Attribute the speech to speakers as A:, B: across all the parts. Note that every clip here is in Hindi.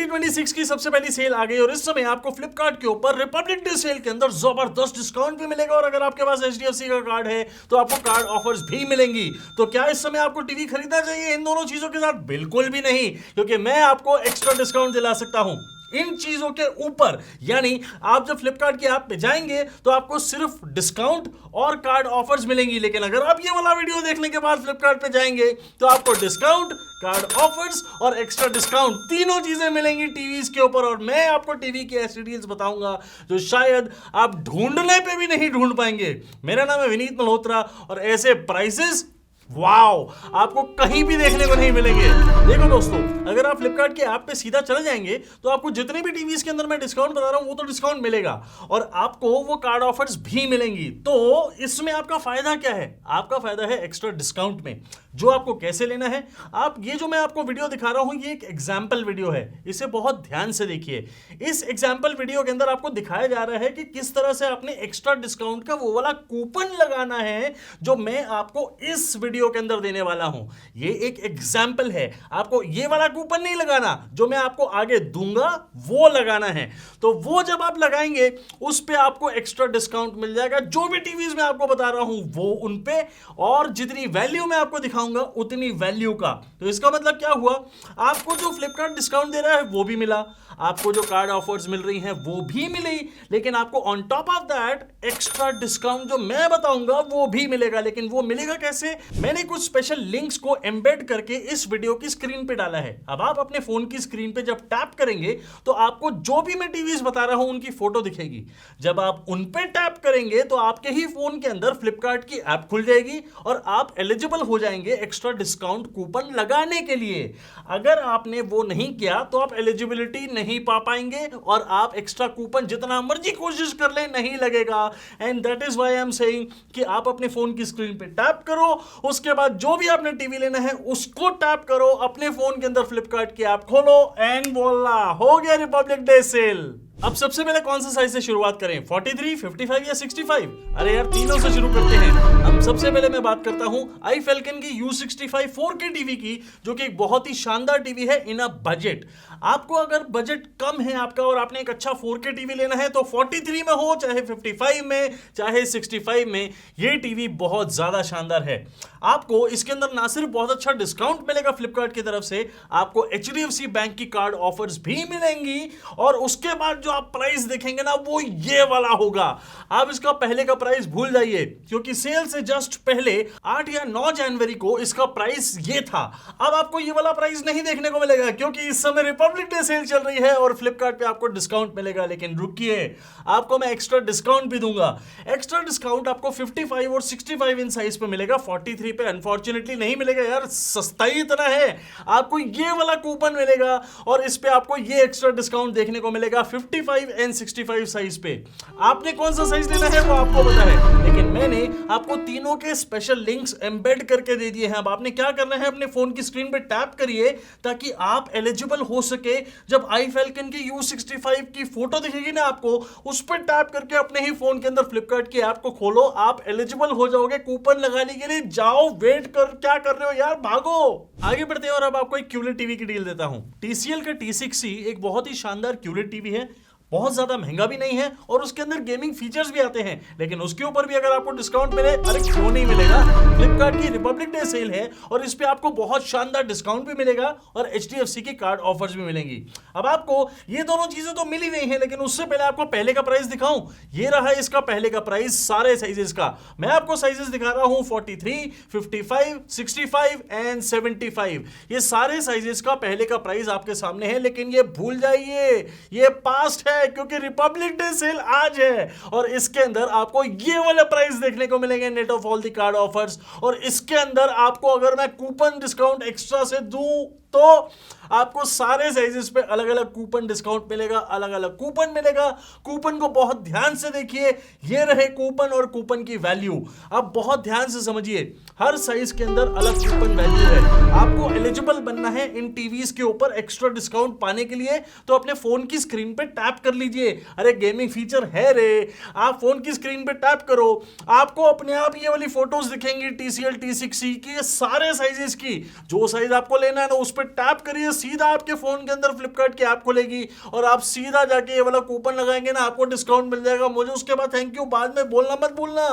A: 2026 की सबसे पहली सेल आ गई और इस समय आपको फ्लिपकार्ट के ऊपर रिपब्लिक डे सेल के अंदर जबरदस्त डिस्काउंट भी मिलेगा और अगर आपके पास एचडीएफसी का कार्ड है तो आपको कार्ड ऑफर्स भी मिलेंगी। तो क्या इस समय आपको टीवी खरीदना चाहिए इन दोनों चीजों के साथ? बिल्कुल भी नहीं, क्योंकि मैं आपको एक्स्ट्रा डिस्काउंट दिला सकता हूं इन चीजों के ऊपर। यानी आप जब फ्लिपकार्ट की ऐप पे जाएंगे तो आपको सिर्फ डिस्काउंट और कार्ड ऑफर्स मिलेंगी, लेकिन अगर आप ये वाला वीडियो देखने के बाद फ्लिपकार्ट पे जाएंगे तो आपको डिस्काउंट, कार्ड ऑफर्स और एक्स्ट्रा डिस्काउंट तीनों चीजें मिलेंगी टीवीज के ऊपर। और मैं आपको टीवी के ऐसी डील्स बताऊंगा जो शायद आप ढूंढने पे भी नहीं ढूंढ पाएंगे। मेरा नाम है विनीत मल्होत्रा और ऐसे प्राइसेस वाओ आपको कहीं भी देखने को नहीं मिलेंगे। देखो दोस्तों, अगर आप फ्लिपकार्ट के ऐप पे सीधा चले जाएंगे तो आपको जितने भी टीवीज के अंदर मैं डिस्काउंट बता रहा हूं वो तो डिस्काउंट मिलेगा और आपको वो कार्ड ऑफर्स भी मिलेंगी। तो इसमें आपका फायदा क्या है? आपका फायदा है एक्स्ट्रा डिस्काउंट में, जो आपको कैसे लेना है। आप ये जो मैं आपको वीडियो दिखा रहा हूं ये एक एग्जाम्पल वीडियो है, इसे बहुत ध्यान से देखिए। इस एग्जाम्पल वीडियो के अंदर आपको दिखाया जा रहा है कि किस तरह से आपने एक्स्ट्रा डिस्काउंट का वो वाला कूपन लगाना है जो मैं आपको इस वीडियो के अंदर देने वाला हूं। ये एक एग्जाम्पल है, आपको ये वाला कूपन नहीं लगाना, जो मैं आपको आगे दूंगा वो लगाना है। तो वो जब आप लगाएंगे उस पे आपको एक्स्ट्रा डिस्काउंट मिल जाएगा। जो भी टीवीज मैं आपको बता रहा हूं वो उन पे, और जितनी वैल्यू मैं आपको दिखाऊंगा उतनी वैल्यू का। तो इसका मतलब क्या हुआ, आपको जो फ्लिपकार्ट डिस्काउंट दे रहा है वो भी मिला, आपको जो कार्ड ऑफर्स मिल रही हैं वो भी मिली, लेकिन आपको on top of that extra discount जो मैं बताऊंगा वो भी मिलेगा। लेकिन वो मिलेगा कैसे? मैंने कुछ स्पेशल लिंक्स को एम्बेड करके इस वीडियो की स्क्रीन पे डाला है। अब आप अपने फोन की स्क्रीन पे जब टैप करेंगे तो आपको जो भी मैं टीवीज बता रहा हूं उनकी फोटो दिखेगी। जब आप उन पे टैप करेंगे तो आपके ही फोन के अंदर फ्लिपकार्ट की ऐप खुल जाएगी और आप एलिजिबल हो जाएंगे एक्स्ट्रा डिस्काउंट कूपन लगाने के लिए। अगर आपने वो नहीं किया तो आप एलिजिबिलिटी नहीं पा पाएंगे और आप एक्स्ट्रा कूपन जितना मर्जी कोशिश कर ले नहीं लगेगा। And that is why I am saying कि आप अपने फोन की स्क्रीन पे टैप करो, उसके बाद जो भी आपने टीवी लेना है उसको टैप करो, अपने फोन के अंदर फ्लिपकार्ट की ऐप खोलो एंड वोला, हो गया रिपब्लिक डे सेल। अब सबसे पहले कौन सा साइज से शुरुआत करें, 43, 55 या 65? अरे यार तीनों से शुरू करते हैं। अब सबसे पहले मैं बात करता हूं आई फैल्कन की U65 4K टीवी की, जो कि एक बहुत ही शानदार टीवी है इन अ बजट। आपको अगर बजट कम है आपका और आपने एक अच्छा 4K टीवी लेना है तो 43 में हो, चाहे 55 में, चाहे 65 में, ये टीवी बहुत ज्यादा शानदार है। आपको इसके अंदर ना सिर्फ बहुत अच्छा डिस्काउंट मिलेगा फ्लिपकार्ट की तरफ से, आपको HDFC बैंक की कार्ड ऑफर्स भी मिलेंगी और उसके बाद जो आप प्राइस देखेंगे ना वो ये वाला होगा। आप इसका पहले का प्राइस भूल जाइए, क्योंकि सेल से जस्ट पहले 8 या 9 जनवरी को इसका प्राइस ये था। अब आपको ये वाला प्राइस नहीं देखने को मिलेगा क्योंकि इस समय रिपब्लिक डे सेल चल रही है और फ्लिपकार्ट पे आपको डिस्काउंट मिलेगा। लेकिन रुकिए, आपको मैं एक्स्ट्रा डिस्काउंट भी दूंगा। एक्स्ट्रा डिस्काउंट आपको 55 और 65 इन साइज पे मिलेगा, 43 पे अनफॉर्चुनेटली नहीं मिलेगा यार, सस्ता ही इतना है। आपको ये वाला कूपन मिलेगा और इस पे आपको ये एक्स्ट्रा डिस्काउंट देखने को मिलेगा 55 एंड 65 साइज पे। आपने कौन सा साइज लेना है वो आपको पता है, लेकिन मैंने आपको तीनों के स्पेशल लिंक्स एम्बेड करके दे दिए हैं। अब आपने क्या करना है, अपने फोन की स्क्रीन पे टैप करिए ताकि आप एलिजिबल हो सके। जब आई फैल्कन की U65 की फोटो दिखेगी ना आपको, उस पर टैप करके अपने ही फोन के अंदर फ्लिपकार्ट की ऐप को खोलो, आप एलिजिबल हो जाओगे कूपन लगाने के लिए। जाओ, वेट कर, क्या कर रहे हो यार, भागो। आगे बढ़ते हैं और अब आपको एक क्यूलेट टीवी की डील देता हूं। TCL का T6C एक बहुत ही शानदार क्यूलेट टीवी है, बहुत ज्यादा महंगा भी नहीं है और उसके अंदर गेमिंग फीचर्स भी आते हैं। लेकिन उसके ऊपर भी अगर आपको डिस्काउंट मिले, अरे क्यों नहीं मिलेगा, फ्लिपकार्ट की रिपब्लिक डे सेल है और इस पे आपको बहुत शानदार डिस्काउंट भी मिलेगा और HDFC की कार्ड ऑफर्स भी मिलेंगी। अब आपको ये दोनों चीजें तो मिल ही गई हैं, लेकिन उससे पहले आपको पहले का प्राइस दिखाऊं। ये रहा इसका पहले का प्राइस सारे साइजेस का। मैं आपको साइजेस दिखा रहा हूं 43, 55, 65 एंड 75। ये सारे साइजेस का पहले का प्राइस आपके सामने है, लेकिन ये भूल जाइए ये पास्ट है क्योंकि रिपब्लिक डे सेल आज है और इसके अंदर आपको ये वाले प्राइस देखने को मिलेंगे net of all the card offers. और इसके अंदर आपको अगर मैं कूपन डिस्काउंट एक्स्ट्रा से दूं तो आपको सारे साइजेस पे अलग अलग कूपन डिस्काउंट मिलेगा, अलग अलग कूपन मिलेगा। कूपन को बहुत ध्यान से देखिए, ये रहे कूपन और कूपन की वैल्यू। आप बहुत ध्यान से समझिए, हर साइज के अंदर अलग कूपन वैल्यू है। आपको एलिजिबल बनना है इन टीवीज के ऊपर एक्स्ट्रा डिस्काउंट पाने के लिए, तो अपने फोन की स्क्रीन पे टैप कर लीजिए। अरे गेमिंग फीचर है रे, आप फोन की स्क्रीन पे टैप करो, आपको अपने आप ये वाली फोटोज दिखेंगी TCL T6C की सारे साइजेस की। जो साइज आपको लेना है ना उस पे पर टैप करिए, सीधा आपके फोन के अंदर फ्लिपकार्ट की ऐप खुलेगी और आप सीधा जाके ये वाला कूपन लगाएंगे ना, आपको डिस्काउंट मिल जाएगा। मुझे उसके बाद थैंक यू बाद में बोलना मत भूलना।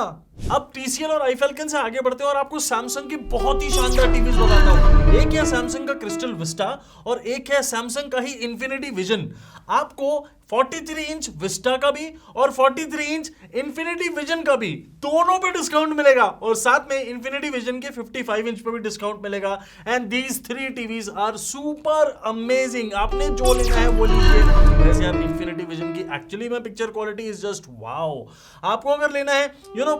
A: अब TCL और iFalcon से आगे बढ़ते हैं और आपको सैमसंग की बहुत ही शानदार टीवीज बताता हूं। एक है सैमसंग का क्रिस्टल विस्टा और एक है सैमसंग का ही इन्फिनिटी विजन। आपको 43 इंच विस्टा का भी और 43 इंच इन्फिनिटी विजन का भी दोनों पे डिस्काउंट मिलेगा और साथ में इन्फिनिटी विजन के 55 इंच पे भी डिस्काउंट मिलेगा। And these 3 TVs are super amazing. आपने जो लेना है वो लीजिए। वैसे यार इन्फिनिटी विजन की एक्चुअली में picture quality is just wow. आपको अगर लेना है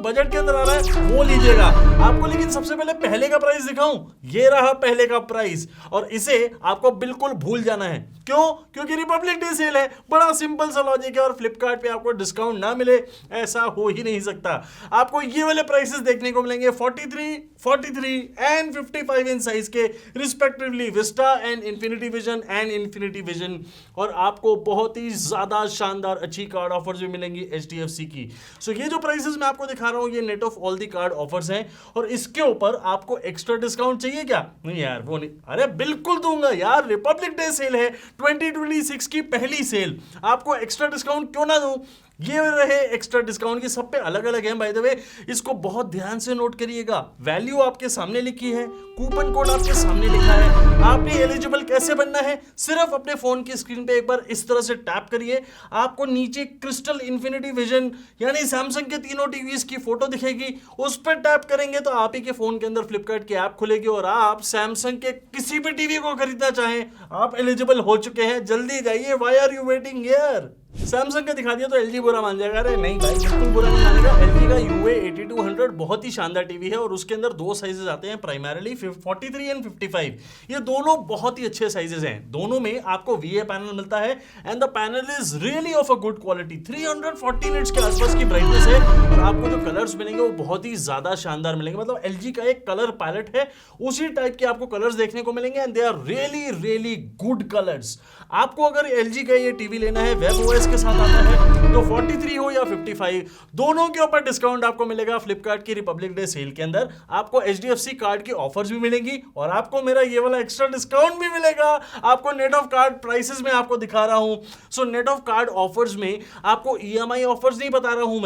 A: बजट के अंदर आ रहा है वो लीजिएगा आपको। लेकिन सबसे पहले का प्राइस दिखाऊं, ये रहा पहले का प्राइस और इसे आपको बिल्कुल भूल जाना है। क्यों? क्योंकि रिपब्लिक डे सेल है। बड़ा सिंपल सा लॉजिक है और फ्लिपकार्ट पे आपको डिस्काउंट ना मिले ऐसा हो ही नहीं सकता। आपको ये वाले प्राइसेस देखने को मिलेंगे 43 एंड 55 इंच साइज के respectively Vista and infinity vision और आपको बहुत ही ज्यादा शानदार अच्छी कार्ड ऑफर्स भी मिलेंगी HDFC की। सो ये जो प्राइसेस मैं आपको दिखा रहा हूं ये net of all the card offers हैं और इसके ऊपर आपको एक्स्ट्रा डिस्काउंट चाहिए क्या? नहीं यार वो नहीं, अरे बिल्कुल दूंगा यार। रिपब्लिक डे सेल है 2026 की पहली सेल, आपको एक्स्ट्रा डिस्काउंट क्यों ना दूं? ये रहे एक्स्ट्रा डिस्काउंट की, सब पे अलग अलग है बाय द वे। इसको बहुत ध्यान से नोट करिएगा। वैल्यू आपके सामने लिखी है, कूपन कोड आपके सामने लिखा है। आपने एलिजिबल कैसे बनना है? सिर्फ अपने फोन की स्क्रीन पे एक बार इस तरह से टैप करिए, आपको नीचे क्रिस्टल इन्फिनिटी विजन यानी सैमसंग के तीनों टीवीज की फोटो दिखेगी। उस पर टैप करेंगे तो आप ही के फोन के अंदर फ्लिपकार्ट की ऐप खुलेगी और आप सैमसंग के किसी भी टीवी को खरीदना चाहें आप एलिजिबल हो चुके हैं। जल्दी जाइए, why are you waiting here? Samsung का दिखा दिया तो LG बुरा मान जाएगा। अरे नहीं भाई, बिल्कुल बुरा नहीं मानेगा। LG का UA8200 बहुत ही शानदार टीवी है और उसके अंदर 2 साइजेस आते हैं प्राइमरीली 43 एंड 55। ये दोनों बहुत ही अच्छे साइजेस हैं। दोनों में आपको VA पैनल मिलता है and the panel is really of a good quality. 314 nits के आसपास की ब्राइटनेस है और आपको जो कलर्स मिलेंगे वो बहुत ही ज्यादा शानदार मिलेंगे। मतलब LG का एक कलर पैलेट है, उसी टाइप के आपको कलर्स देखने को मिलेंगे and they are really good colours. आपको अगर LG का ये टीवी लेना है WebOS के साथ आता है तो 43 हो या 55 दोनों के ऊपर डिस्काउंट आपको मिलेगा। फ्लिपकार्ट की रिपब्लिक डे सेल के अंदर आपको HDFC कार्ड की ऑफर्स भी मिलेंगी और आपको मेरा ये वाला एक्स्ट्रा डिस्काउंट भी मिलेगा। आपको नेट ऑफ कार्ड प्राइसेस में आपको दिखा रहा हूं। So net of card offers में आपको EMI ऑफर्स नहीं बता रहा हूं,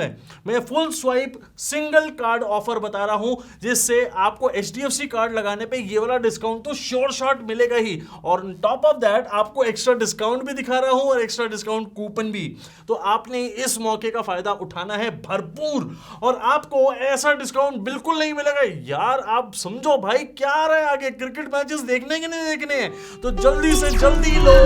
A: मैं full swipe single card offer बता रहा हूं जिससे आपको HDFC कार्ड लगाने पे ये वाला डिस्काउंट तो श्योर शॉट मिलेगा ही और टॉप ऑफ दैट आपको एक्स्ट्रा डिस्काउंट भी दिखा रहा हूं और एक्स्ट्रा डिस्काउंट कूपन भी। तो आपने इस मौके का फायदा उठाना है भरपूर और आपको ऐसा डिस्काउंट बिल्कुल नहीं मिलेगा यार। आप समझो भाई क्या आ रहा है आगे, क्रिकेट मैचेस देखने के नहीं देखने हैं तो जल्दी से जल्दी लो।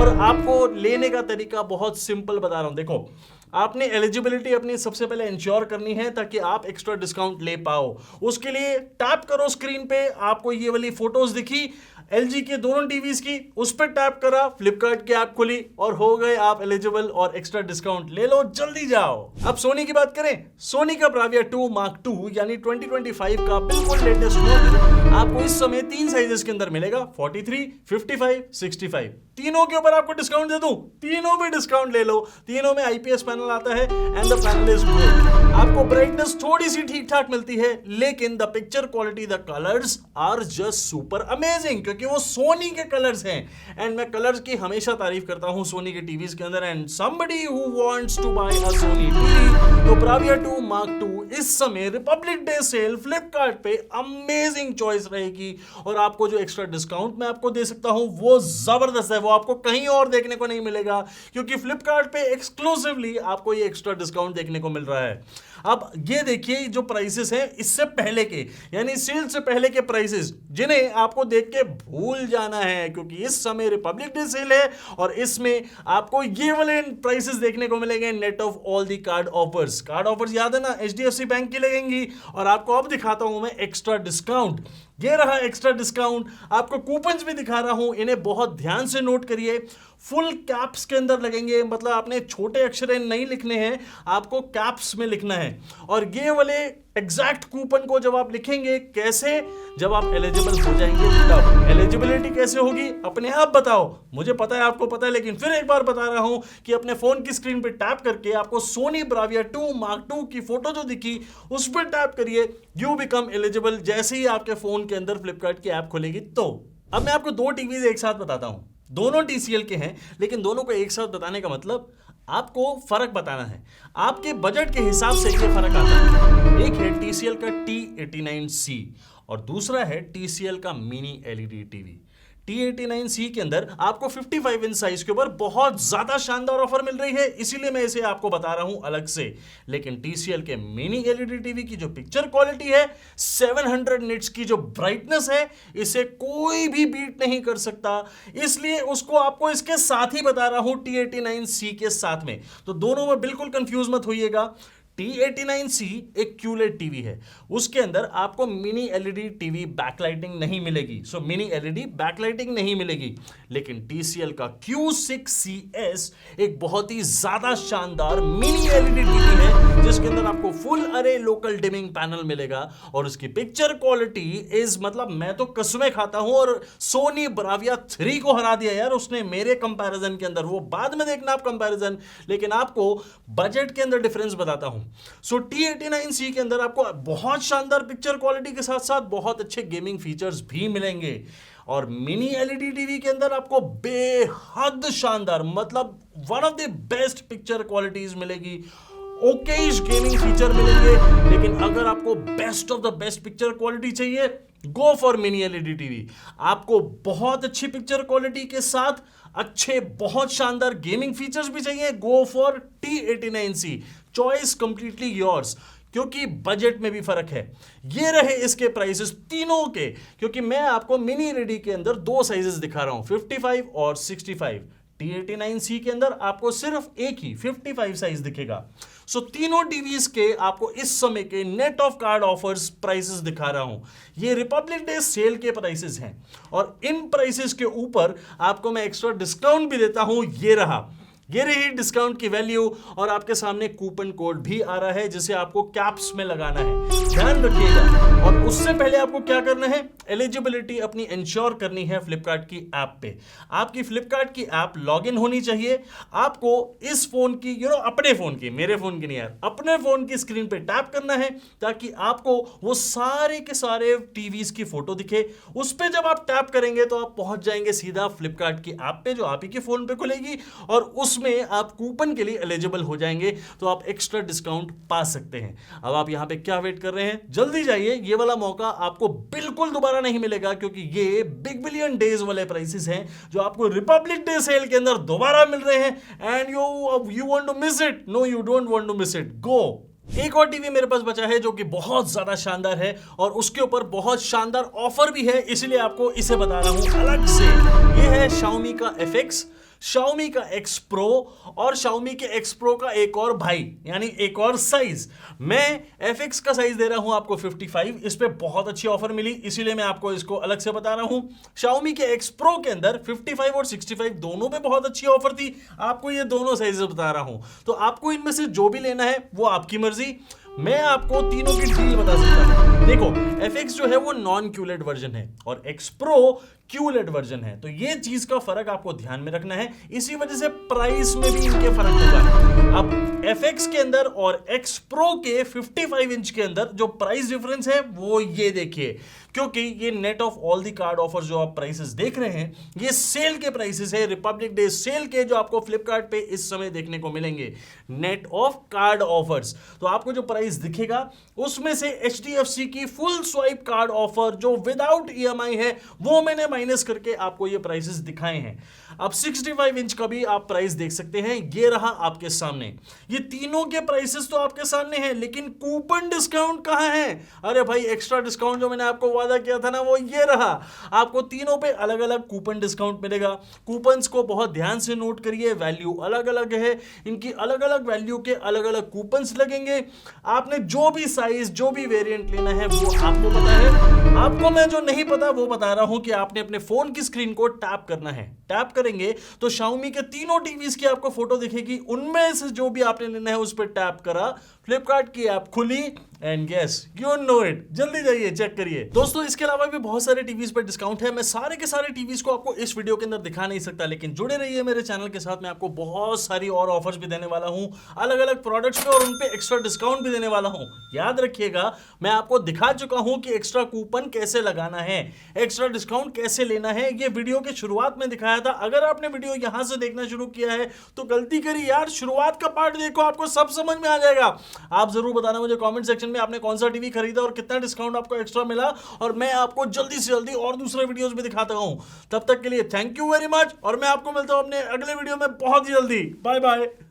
A: और आपको लेने का तरीका बहुत सिंपल बता रहा हूं। देखो, आपने एलिजिबिलिटी अपनी सबसे पहले इंश्योर करनी है ताकि आप एक्स्ट्रा डिस्काउंट ले पाओ। उसके लिए टैप करो स्क्रीन पे, आपको ये वाली फोटोज दिखी LG के दोनों टीवीज की, उस पर टैप करा, फ्लिपकार्ट की ऐप खुली और हो गए आप एलिजिबल और एक्स्ट्रा डिस्काउंट ले लो। जल्दी जाओ। अब सोनी की बात करें, सोनी का Bravia 2 Mark II यानी 2025 का बिल्कुल लेटेस्ट मॉडल आपको इस समय 3 साइजेस के अंदर मिलेगा 43, 55, 65। तीनों के ऊपर आपको डिस्काउंट दे दूं, तीनों पे डिस्काउंट ले लो। तीनों में IPS पैनल आता है and the panel is good. आपको ब्राइटनेस थोड़ी सी ठीक ठाक मिलती है लेकिन the picture quality, the colours are just super amazing क्योंकि वो सोनी के कलर्स हैं एंड मैं कलर्स की हमेशा तारीफ करता हूं सोनी के टीवीज के अंदर। And somebody who wants to buy a Sony TV तो Bravia 2 Mark II इस समय रिपब्लिक डे सेल फ्लिपकार्ट पे अमेजिंग चॉइस रहेगी और आपको जो एक्स्ट्रा डिस्काउंट मैं आपको दे सकता हूं वो जबरदस्त है। वो आपको कहीं और देखने को नहीं मिलेगा क्योंकि फ्लिपकार्ट पे एक्सक्लूसिवली आपको ये एक्स्ट्रा डिस्काउंट देखने को मिल रहा है। अब ये देखिए जो प्राइसेस हैं इससे पहले के यानी सेल से पहले के प्राइसेस जिन्हें आपको देख के भूल जाना है क्योंकि इस समय रिपब्लिक डे सेल है और इसमें आपको ये वाले प्राइसेस देखने को मिलेंगे net of all the card offers. Card offers याद है ना, HDFC बैंक की लगेंगी और आपको अब दिखाता हूं मैं एक्स्ट्रा डिस्काउंट। ये रहा एक्स्ट्रा डिस्काउंट। आपको कूपन्स भी दिखा रहा हूं, इन्हें बहुत ध्यान से नोट करिए। फुल कैप्स के अंदर लगेंगे, मतलब आपने छोटे अक्षर नहीं लिखने हैं, आपको कैप्स में लिखना है। और ये वाले एग्जैक्ट कूपन को जब आप लिखेंगे, कैसे, जब आप एलिजिबल हो जाएंगे तब। एलिजिबिलिटी कैसे होगी अपने आप बताओ, मुझे पता है आपको पता है लेकिन फिर एक बार बता रहा हूं कि अपने फोन की स्क्रीन पे टैप करके आपको सोनी Bravia 2 Mark II की फोटो जो दिखी उस पर टैप करिए, यू बिकम एलिजिबल। जैसे ही आपके फोन के अंदर फ्लिपकार्ट की ऐप खुलेगी तो अब मैं आपको दो टीवीज एक साथ बताता हूं, दोनों TCL के हैं, लेकिन दोनों को एक साथ बताने का मतलब आपको फर्क बताना है, आपके बजट के हिसाब से ये फर्क आता है। एक है TCL का T89C और दूसरा है TCL का मिनी LED टीवी। T89C के अंदर आपको 55 इंच साइज के ऊपर बहुत ज्यादा शानदार ऑफर मिल रही है, इसीलिए मैं इसे आपको बता रहा हूं अलग से। लेकिन TCL के मिनी LED टीवी की जो पिक्चर क्वालिटी है, 700 निट्स की जो ब्राइटनेस है, इसे कोई भी बीट नहीं कर सकता, इसलिए उसको आपको इसके साथ ही बता रहा हूं, T89C के साथ में। तो दोनों में बिल्कुल कंफ्यूज मत होइएगा। T89C एक QLED टीवी है, उसके अंदर आपको मिनी LED टीवी बैकलाइटिंग नहीं मिलेगी, सो मिनी LED बैकलाइटिंग नहीं मिलेगी। लेकिन TCL का Q6CS एक बहुत ही ज्यादा शानदार मिनी LED टीवी है, जिसके अंदर आपको फुल अरे लोकल डिमिंग पैनल मिलेगा और उसकी पिक्चर क्वालिटी इज, मतलब मैं तो कसमें खाता हूं, और सोनी ब्राविया 3 को हरा दिया यार उसने मेरे कंपैरिजन के अंदर। वो बाद में देखना आप कंपैरिजन, लेकिन आपको बजट के अंदर डिफरेंस बताता हूं। सो T89C के अंदर आपको बहुत शानदार पिक्चर क्वालिटी के साथ साथ बहुत अच्छे गेमिंग फीचर्स भी मिलेंगे, और मिनी LED टीवी के अंदर आपको बेहद शानदार, मतलब one of the best picture qualities मिलेगी, ओकेश गेमिंग फीचर मिलेंगे। लेकिन अगर आपको best of the best picture quality चाहिए, go for mini LED TV. आपको बहुत अच्छी पिक्चर क्वालिटी के साथ अच्छे बहुत शानदार गेमिंग फीचर्स भी चाहिए, go for T89C। Choice completely yours, क्योंकि बजट में भी फर्क है। ये रहे इसके प्राइसेस तीनों के, क्योंकि मैं आपको मिनी LED के अंदर दो साइजेस दिखा रहा हूं, 55 और 65। T89C के अंदर आपको सिर्फ एक ही 55 साइज दिखेगा। सो तीनों टीवीज के आपको इस समय के net of card offers prices दिखा रहा हूं। ये रिपब्लिक डे सेल के प्राइसेस हैं, और इन प्राइसेस के ऊपर आपको मैं एक्स्ट्रा डिस्काउंट भी देता हूं। ये रही डिस्काउंट की वैल्यू, और आपके सामने कूपन कोड भी आ रहा है जिसे आपको कैप्स में लगाना है, ध्यान रखिएगा। और उससे पहले आपको क्या करना है, एलिजिबिलिटी अपनी इंश्योर करनी है फ्लिपकार्ट की ऐप पे। आपकी फ्लिपकार्ट की ऐप लॉगिन होनी चाहिए। आपको इस फोन की, अपने फोन की, मेरे फोन की नहीं यार, अपने फोन की स्क्रीन पे टैप करना है, ताकि आपको वो सारे के सारे टीवीज की फोटो दिखे। उस पे जब आप टैप करेंगे तो आप पहुंच जाएंगे सीधा फ्लिपकार्ट की ऐप पे, जो आप ही के फोन पे खुलेगी, और उसमें आप कूपन के लिए एलिजिबल हो जाएंगे, तो आप एक्स्ट्रा डिस्काउंट पा सकते हैं। अब आप यहां पे क्या वेट कर रहे हैं, जल्दी जाइए, ये वाला मौका आपको बिल्कुल दोबारा नहीं मिलेगा, क्योंकि ये बिग बिलियन डेज वाले प्राइसेस हैं जो आपको रिपब्लिक डे सेल के अंदर दोबारा मिल रहे हैं, and you want to miss it, no you don't want to miss it, go. एक और टीवी मेरे पास बचा है जो कि बहुत ज्यादा शानदार है, और उसके ऊपर बहुत शानदार ऑफर भी है, इसलिए आपको इसे बता रहा हूं अलग से। ये है Xiaomi का FX, Xiaomi का X Pro, और Xiaomi के X Pro का एक और भाई, यानी एक और साइज। मैं FX का साइज दे रहा हूं आपको 55, इस पे बहुत अच्छी ऑफर मिली, इसीलिए मैं आपको इसको अलग से बता रहा हूं। Xiaomi के X Pro के अंदर 55 और 65 दोनों पे बहुत अच्छी ऑफर थी, आपको ये दोनों साइज बता रहा हूं। तो आपको इनमें से जो भी लेना है वो आपकी मर्जी, मैं आपको तीनों की डील बता सकता हूं। देखो, FX जो है वो नॉन QLED वर्जन है, और X Pro QLED वर्जन है, तो ये चीज का फर्क आपको ध्यान में रखना है, इसी वजह से प्राइस में भी इनके फर्क होगा। अब FX के अंदर और X Pro के 55 इंच के अंदर जो प्राइस डिफरेंस है वो ये देखिए, क्योंकि ये net of all the card offer जो आप प्राइसेस देख रहे हैं, ये सेल के प्राइसेस है, रिपब्लिक डे सेल के, जो आपको फ्लिपकार्ट पे इस समय देखने को मिलेंगे, नेट ऑफ कार्ड ऑफर्स। तो आपको जो प्राइस दिखेगा उसमें से HDFC की फुल स्वाइप कार्ड ऑफर जो विदाउट EMI है, वो मैंने माइनस करके आपको ये प्राइसेस दिखाए हैं। अब 65 इंच का भी आप प्राइस देख सकते हैं, ये रहा आपके सामने। ये तीनों के प्राइसेस तो आपके सामने हैं, लेकिन कूपन डिस्काउंट कहां है? अरे भाई, एक्स्ट्रा डिस्काउंट जो मैंने आपको वादा किया था ना, वो ये रहा। आपको तीनों पे अलग अलग कूपन डिस्काउंट मिलेगा। कूपन्स को बहुत ध्यान से नोट करिए, वैल्यू अलग अलग है, इनकी अलग अलग वैल्यू के अलग अलग कूपन्स लगेंगे। आपने जो भी साइज, जो भी वेरिएंट लेना है वो आपको पता है। आपको मैं जो नहीं पता वो बता रहा हूं कि आपने अपने फोन की स्क्रीन को टैप करना है। टैप करेंगे तो Xiaomi के तीनों टीवीज की आपको फोटो दिखेगी, उनमें से जो भी आपने लेना है उस पर टैप करा, फ्लिपकार्ट की ऐप खुली, and guess you know it. जल्दी जाइए, चेक करिए। दोस्तों, इसके अलावा भी बहुत सारे टीवीज पर डिस्काउंट है, मैं सारे के सारे टीवीज को आपको इस वीडियो के अंदर दिखा नहीं सकता, लेकिन जुड़े रहिए मेरे चैनल के साथ। मैं आपको बहुत सारी और ऑफर्स भी देने वाला हूं अलग अलग प्रोडक्ट्स पे, और उन पे एक्स्ट्रा डिस्काउंट भी देने वाला हूं। याद रखिएगा, मैं आपको दिखा चुका हूं कि एक्स्ट्रा कूपन कूपन कैसे लगाना है, एक्स्ट्रा डिस्काउंट कैसे लेना है, ये वीडियो के शुरुआत में दिखाया था। अगर आपने वीडियो यहां से देखना शुरू किया है तो गलती करी यार, शुरुआत का पार्ट देखो, आपको सब समझ में आ जाएगा। आप जरूर बताना मुझे कमेंट सेक्शन में आपने कौन सा टीवी खरीदा और कितना डिस्काउंट आपको एक्स्ट्रा मिला, और मैं आपको जल्दी से जल्दी और दूसरे वीडियोस भी दिखाता हूं। तब तक के लिए थैंक यू वेरी मच, और मैं आपको मिलता हूं अपने अगले वीडियो में बहुत ही जल्दी। Bye bye.